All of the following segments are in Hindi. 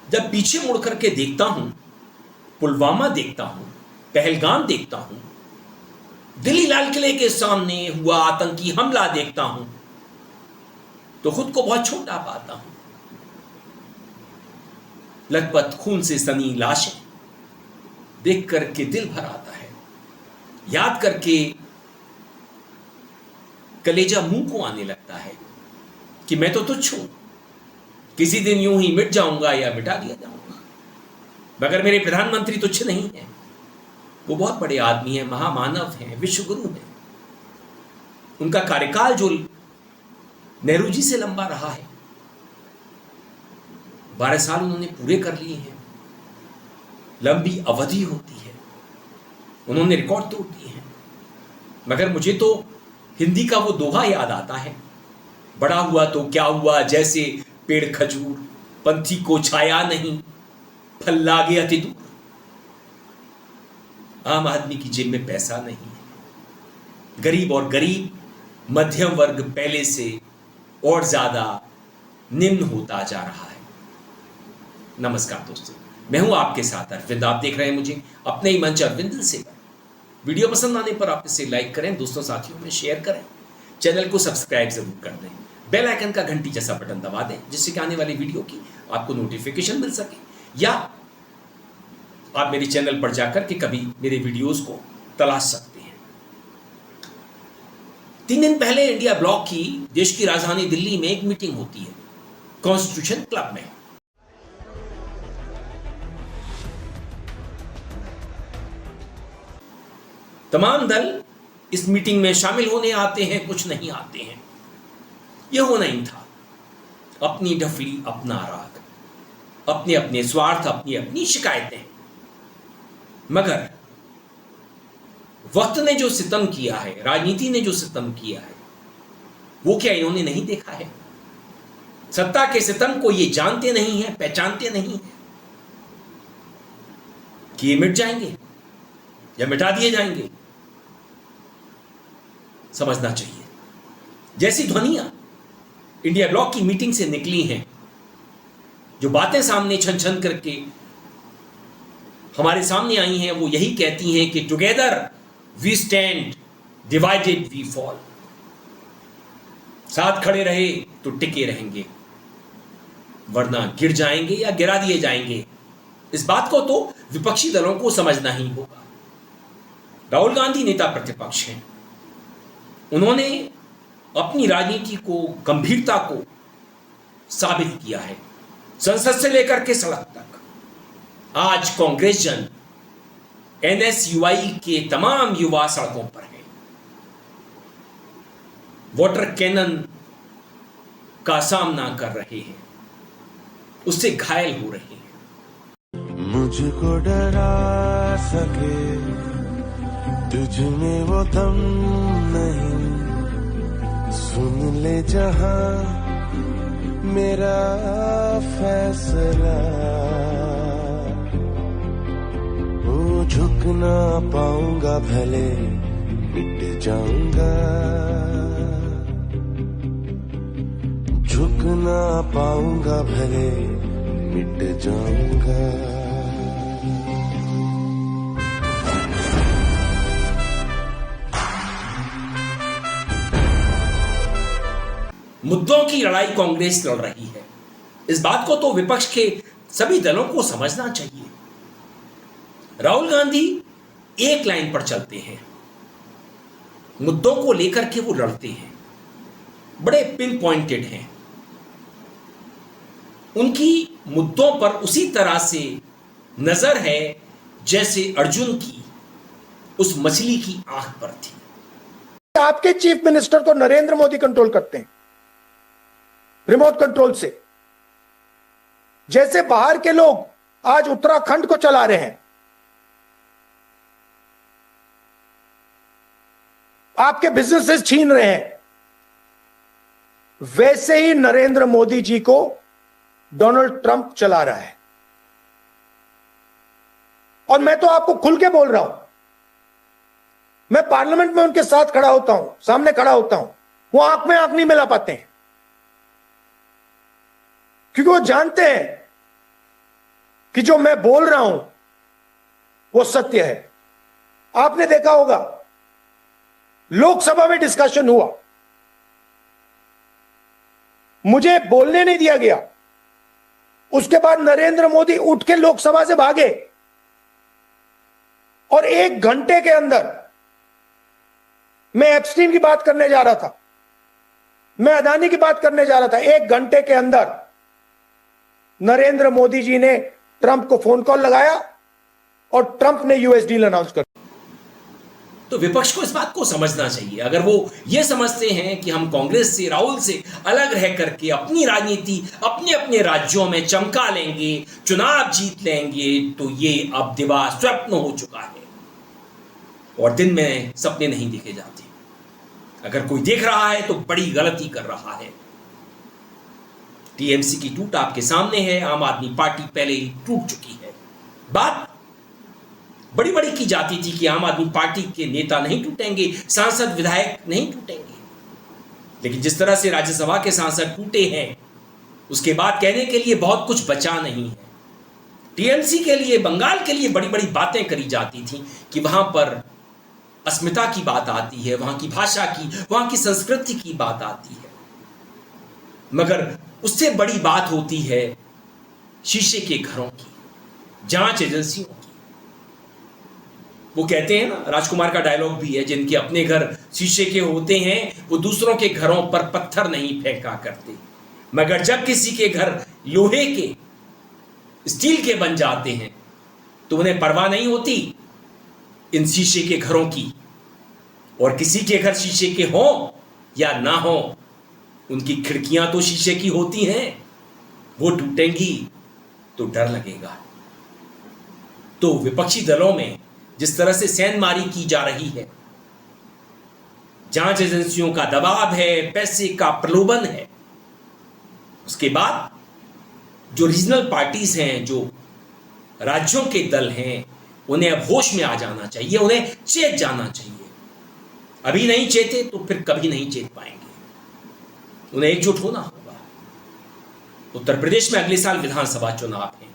जब पीछे मुड़ करके देखता हूं, पुलवामा देखता हूं, पहलगाम देखता हूं, दिल्ली लाल किले के सामने हुआ आतंकी हमला देखता हूं, तो खुद को बहुत छोटा पाता हूं। लथपथ खून से सनी लाशें देख करके दिल भर आता है, याद करके कलेजा मुंह को आने लगता है कि मैं तो तुच्छ हूं, किसी दिन यूं ही मिट जाऊंगा या मिटा दिया जाऊंगा। मगर मेरे प्रधानमंत्री तुच्छ नहीं है, वो बहुत बड़े आदमी हैं, महामानव हैं, विश्वगुरु हैं। उनका कार्यकाल जो नेहरू जी से लंबा रहा है, 12 साल उन्होंने पूरे कर लिए हैं। लंबी अवधि होती है, उन्होंने रिकॉर्ड तोड़ दिए हैं। मगर मुझे तो हिंदी का वो दोहा याद आता है, बड़ा हुआ तो क्या हुआ, जैसे पेड़ खजूर, पंथी को छाया नहीं, फल लागे अति दूर। आम आदमी की जेब में पैसा नहीं है, गरीब और गरीब मध्यम वर्ग पहले से और ज्यादा निम्न होता जा रहा है। नमस्कार दोस्तों, मैं हूं आपके साथ अरविंद। आप देख रहे हैं मुझे अपने ही मंच अरविंद से। वीडियो पसंद आने पर आप इसे लाइक करें, दोस्तों साथियों में शेयर करें, चैनल को सब्सक्राइब जरूर कर दें, बेल आइकन का घंटी जैसा बटन दबा दें, जिससे कि आने वाली वीडियो की आपको नोटिफिकेशन मिल सके, या आप मेरे चैनल पर जाकर के कभी मेरे वीडियोस को तलाश सकते हैं। 3 दिन पहले इंडिया ब्लॉक की देश की राजधानी दिल्ली में एक मीटिंग होती है कॉन्स्टिट्यूशन क्लब में। तमाम दल इस मीटिंग में शामिल होने आते हैं, कुछ नहीं आते हैं। यह होना ही था। अपनी ढफली, अपना राग, अपने अपने स्वार्थ, अपनी अपनी शिकायतें। मगर वक्त ने जो सितम किया है, राजनीति ने जो सितम किया है, वो क्या इन्होंने नहीं देखा है? सत्ता के सितम को ये जानते नहीं हैं, पहचानते नहीं हैं कि ये मिट जाएंगे या मिटा दिए जाएंगे। समझना चाहिए। जैसी ध्वनियां इंडिया ब्लॉक की मीटिंग से निकली हैं, जो बातें सामने छन छन करके हमारे सामने आई हैं, वो यही कहती हैं कि together we stand, divided we fall. साथ खड़े रहे तो टिके रहेंगे, वरना गिर जाएंगे या गिरा दिए जाएंगे। इस बात को तो विपक्षी दलों को समझना ही होगा। राहुल गांधी नेता प्रतिपक्ष हैं, उन्होंने अपनी राजनीति को, गंभीरता को साबित किया है, संसद से लेकर के सड़क तक। आज कांग्रेस जन, एनएसयूआई के तमाम युवा सड़कों पर हैं, वाटर कैनन का सामना कर रहे हैं, उससे घायल हो रहे हैं। मुझको डरा सके तुझ में वो दम नहीं, सुन ले जहां मेरा फैसला। वो झुक ना पाऊंगा, भले मिट जाऊंगा, झुक ना पाऊंगा, भले मिट जाऊंगा। मुद्दों की लड़ाई कांग्रेस लड़ रही है, इस बात को तो विपक्ष के सभी दलों को समझना चाहिए। राहुल गांधी एक लाइन पर चलते हैं, मुद्दों को लेकर के वो लड़ते हैं, बड़े पिन पॉइंटेड हैं। उनकी मुद्दों पर उसी तरह से नजर है जैसे अर्जुन की उस मछली की आंख पर थी। आपके चीफ मिनिस्टर को नरेंद्र मोदी कंट्रोल करते हैं रिमोट कंट्रोल से, जैसे बाहर के लोग आज उत्तराखंड को चला रहे हैं। आपके बिजनेसेस छीन रहे हैं, वैसे ही नरेंद्र मोदी जी को डोनाल्ड ट्रंप चला रहा है। और मैं तो आपको खुल के बोल रहा हूं, मैं पार्लियामेंट में उनके साथ खड़ा होता हूं, सामने खड़ा होता हूं, वो आंख में आंख नहीं मिला पाते हैं, क्योंकि वो जानते हैं कि जो मैं बोल रहा हूं वो सत्य है। आपने देखा होगा लोकसभा में डिस्कशन हुआ, मुझे बोलने नहीं दिया गया। उसके बाद नरेंद्र मोदी उठ के लोकसभा से भागे और 1 घंटे के अंदर मैं एप्स्टीन की बात करने जा रहा था, मैं अदानी की बात करने जा रहा था, 1 घंटे के अंदर नरेंद्र मोदी जी ने ट्रंप को फोन कॉल लगाया और ट्रंप ने यूएस डील अनाउंस कर। तो विपक्ष को इस बात को समझना चाहिए। अगर वो ये समझते हैं कि हम कांग्रेस से, राहुल से अलग रह करके अपनी राजनीति अपने अपने राज्यों में चमका लेंगे, चुनाव जीत लेंगे, तो ये अब दिवा स्वप्न हो चुका है और दिन में सपने नहीं देखे जाते। अगर कोई देख रहा है तो बड़ी गलती कर रहा है। टीएमसी की टूट आपके सामने है, आम आदमी पार्टी पहले ही टूट चुकी है। बात बड़ी बड़ी की जाती थी कि आम आदमी पार्टी के नेता नहीं टूटेंगे, सांसद विधायक नहीं टूटेंगे, लेकिन जिस तरह से राज्यसभा के सांसद टूटे हैं उसके बाद कहने के लिए बहुत कुछ बचा नहीं है। टीएमसी के लिए, बंगाल के लिए बड़ी बड़ी बातें करी जाती थी कि वहां पर अस्मिता की बात आती है, वहां की भाषा की, वहां की संस्कृति की बात आती है, मगर उससे बड़ी बात होती है शीशे के घरों की, जांच एजेंसियों की। वो कहते हैं ना, राजकुमार का डायलॉग भी है, जिनके अपने घर शीशे के होते हैं वो दूसरों के घरों पर पत्थर नहीं फेंका करते, मगर जब किसी के घर लोहे के, स्टील के बन जाते हैं तो उन्हें परवाह नहीं होती इन शीशे के घरों की। और किसी के घर शीशे के हों या ना हो, उनकी खिड़कियां तो शीशे की होती हैं, वो टूटेंगी तो डर लगेगा। तो विपक्षी दलों में जिस तरह से सेंधमारी की जा रही है, जांच एजेंसियों का दबाव है, पैसे का प्रलोभन है, उसके बाद जो रीजनल पार्टीज हैं, जो राज्यों के दल हैं, उन्हें अब होश में आ जाना चाहिए, उन्हें चेत जाना चाहिए। अभी नहीं चेते तो फिर कभी नहीं चेत पाएंगे। उन्हें एकजुट होना होगा। उत्तर प्रदेश में अगले साल विधानसभा चुनाव है।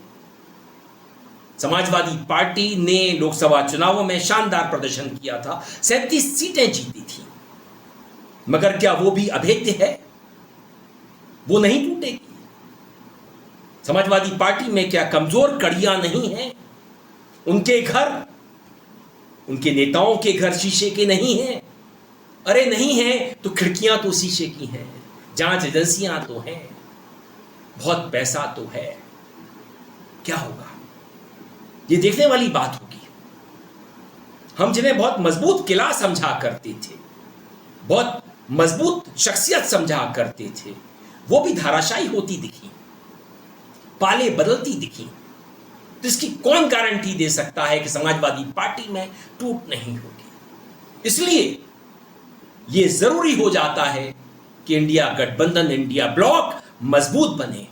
समाजवादी पार्टी ने लोकसभा चुनावों में शानदार प्रदर्शन किया था, 37 सीटें जीती थी, मगर क्या वो भी अभेद्य है? वो नहीं टूटेगी। समाजवादी पार्टी में क्या कमजोर कड़ियां नहीं हैं? उनके घर, उनके नेताओं के घर शीशे के नहीं हैं? अरे नहीं हैं तो खिड़कियां तो शीशे की हैं, जांच एजेंसियां तो हैं, बहुत पैसा तो है। क्या होगा? ये देखने वाली बात होगी। हम जिन्हें बहुत मजबूत किला समझा करते थे, बहुत मजबूत शख्सियत समझा करते थे, वो भी धाराशायी होती दिखी, पाले बदलती दिखी। तो इसकी कौन गारंटी दे सकता है कि समाजवादी पार्टी में टूट नहीं होगी? इसलिए यह जरूरी हो जाता है कि इंडिया गठबंधन, इंडिया ब्लॉक मजबूत बने,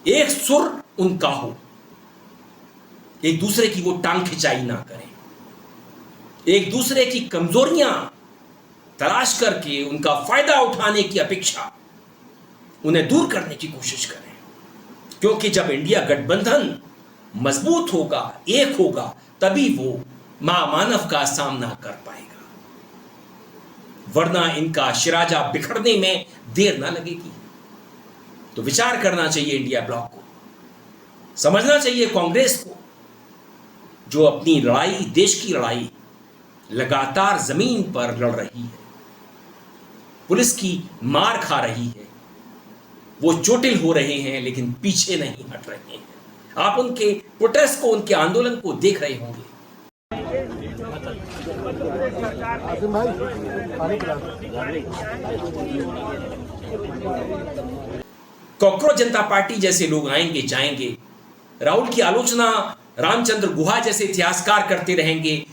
एक सुर उनका हो, एक दूसरे की वो टांग खिंचाई ना करें, एक दूसरे की कमजोरियां तलाश करके उनका फायदा उठाने की अपेक्षा उन्हें दूर करने की कोशिश करें। क्योंकि जब इंडिया गठबंधन मजबूत होगा, एक होगा, तभी वो महामानव का सामना कर पाएगा, वरना इनका शिराजा बिखरने में देर ना लगेगी। तो विचार करना चाहिए इंडिया ब्लॉक को, समझना चाहिए कांग्रेस को, जो अपनी लड़ाई, देश की लड़ाई लगातार जमीन पर लड़ रही है, पुलिस की मार खा रही है, वो चोटिल हो रहे हैं लेकिन पीछे नहीं हट रहे हैं। आप उनके प्रोटेस्ट को, उनके आंदोलन को देख रहे होंगे। कॉकरोच जनता पार्टी जैसे लोग आएंगे जाएंगे, राहुल की आलोचना रामचंद्र गुहा जैसे इतिहासकार करते रहेंगे,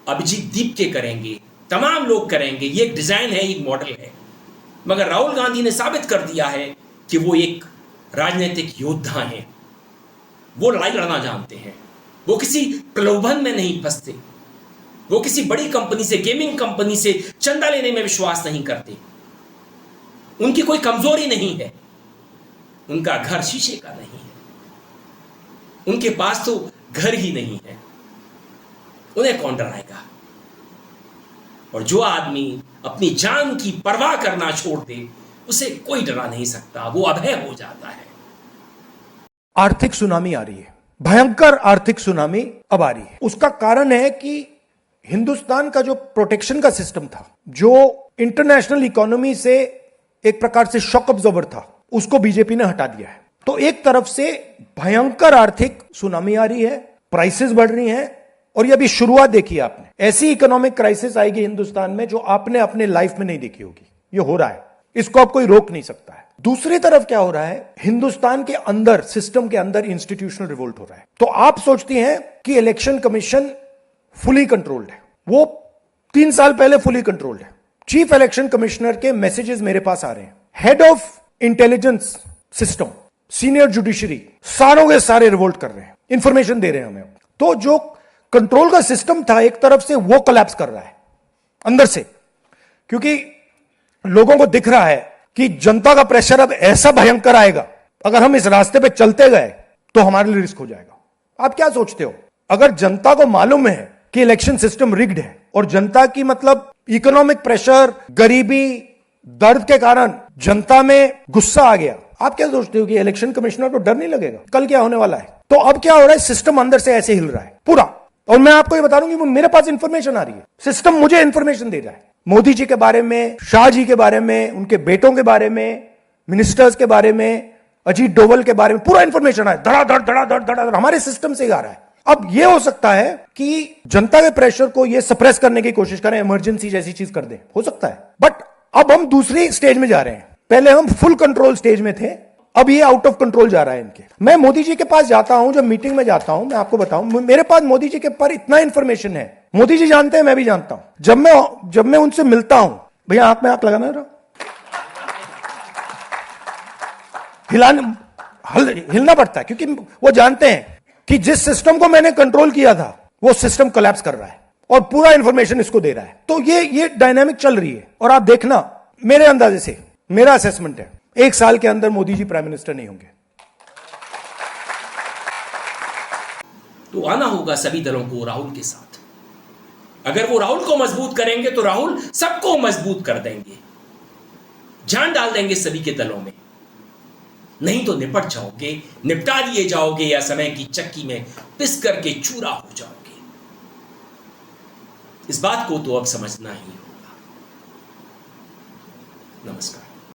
अभिजीत दीपके करेंगे, तमाम लोग करेंगे। ये एक डिजाइन है, एक मॉडल है, मगर राहुल गांधी ने साबित कर दिया है कि वो एक राजनीतिक योद्धा हैं। वो लड़ाई लड़ना जानते हैं, वो किसी प्रलोभन में नहीं फंसते, वो किसी बड़ी कंपनी से, गेमिंग कंपनी से चंदा लेने में विश्वास नहीं करते। उनकी कोई कमजोरी नहीं है, उनका घर शीशे का नहीं है। उनके पास तो घर ही नहीं है, उन्हें कौन डराएगा? और जो आदमी अपनी जान की परवाह करना छोड़ दे, उसे कोई डरा नहीं सकता, वो अभय हो जाता है। आर्थिक सुनामी आ रही है, भयंकर आर्थिक सुनामी अब आ रही है। उसका कारण है कि हिंदुस्तान का जो प्रोटेक्शन का सिस्टम था, जो इंटरनेशनल इकोनॉमी से एक प्रकार से शॉक ऑब्जर्वर था, उसको बीजेपी ने हटा दिया है। तो एक तरफ से भयंकर आर्थिक सुनामी आ रही है, प्राइसेस बढ़ रही हैं, और ये अभी शुरुआत देखी है आपने। ऐसी इकोनॉमिक क्राइसिस आएगी हिंदुस्तान में जो आपने अपने लाइफ में नहीं देखी होगी। ये हो रहा है, इसको अब कोई रोक नहीं सकता है। दूसरी तरफ क्या हो रहा है, हिंदुस्तान के अंदर, सिस्टम के अंदर इंस्टीट्यूशनल रिवोल्ट हो रहा है। तो आप सोचती हैं कि इलेक्शन कमीशन फुली कंट्रोल्ड है, वो 3 साल पहले फुली कंट्रोल्ड है। चीफ इलेक्शन कमिश्नर के मैसेजेस मेरे पास आ रहे हैं, head of intelligence system, senior judiciary, सारों के सारे रिवोल्ट कर रहे हैं, इंफॉर्मेशन दे रहे हैं हमें। तो जो कंट्रोल का सिस्टम था एक तरफ से, वो कोलैप्स कर रहा है अंदर से, क्योंकि लोगों को दिख रहा है कि जनता का प्रेशर अब ऐसा भयंकर आएगा, अगर हम इस रास्ते पे चलते गए तो हमारे लिए रिस्क हो जाएगा। आप क्या सोचते हो, अगर जनता को मालूम है कि इलेक्शन सिस्टम रिग्ड है और जनता की मतलब इकोनॉमिक प्रेशर, गरीबी, दर्द के कारण जनता में गुस्सा आ गया, आप क्या सोचते हो कि इलेक्शन कमिश्नर को डर नहीं लगेगा कल क्या होने वाला है? तो अब क्या हो रहा है, सिस्टम अंदर से ऐसे हिल रहा है पूरा। और मैं आपको ये बता दूं कि मेरे पास इंफॉर्मेशन आ रही है, सिस्टम मुझे इंफॉर्मेशन दे रहा है, मोदी जी के बारे में, शाह जी के बारे में, उनके बेटों के बारे में, मिनिस्टर्स के बारे में, अजीत डोवल के बारे में पूरा इंफॉर्मेशन है, धड़ाधड़ धड़ाधड़ धड़ाधड़ हमारे सिस्टम से ही आ रहा है। अब यह हो सकता है कि जनता के प्रेशर को यह सप्रेस करने की कोशिश करें, इमरजेंसी जैसी चीज कर दें, हो सकता है। बट अब हम दूसरी स्टेज में जा रहे हैं, पहले हम फुल कंट्रोल स्टेज में थे, अब ये आउट ऑफ कंट्रोल जा रहा है इनके। मैं मोदी जी के पास जाता हूं, जब मीटिंग में जाता हूं, मैं आपको बताऊं, मेरे पास मोदी जी के पर इतना इंफॉर्मेशन है, मोदी जी जानते हैं, मैं भी जानता हूं। जब मैं उनसे मिलता हूं, भैया आंख में आंख लगाना जरा, हिलना पड़ता है, क्योंकि वो जानते हैं कि जिस सिस्टम को मैंने कंट्रोल किया था वो सिस्टम कोलैप्स कर रहा है और पूरा इंफॉर्मेशन इसको दे रहा है। तो ये डायनामिक चल रही है। और आप देखना, मेरे अंदाजे से, मेरा असेसमेंट है, 1 साल के अंदर मोदी जी प्राइम मिनिस्टर नहीं होंगे। तो आना होगा सभी दलों को राहुल के साथ। अगर वो राहुल को मजबूत करेंगे तो राहुल सबको मजबूत कर देंगे, जान डाल देंगे सभी के दलों में। नहीं तो निपट जाओगे, निपटा दिए जाओगे, या समय की चक्की में पिस करके चूरा हो जाओगे। इस बात को तो अब समझना ही होगा। नमस्कार।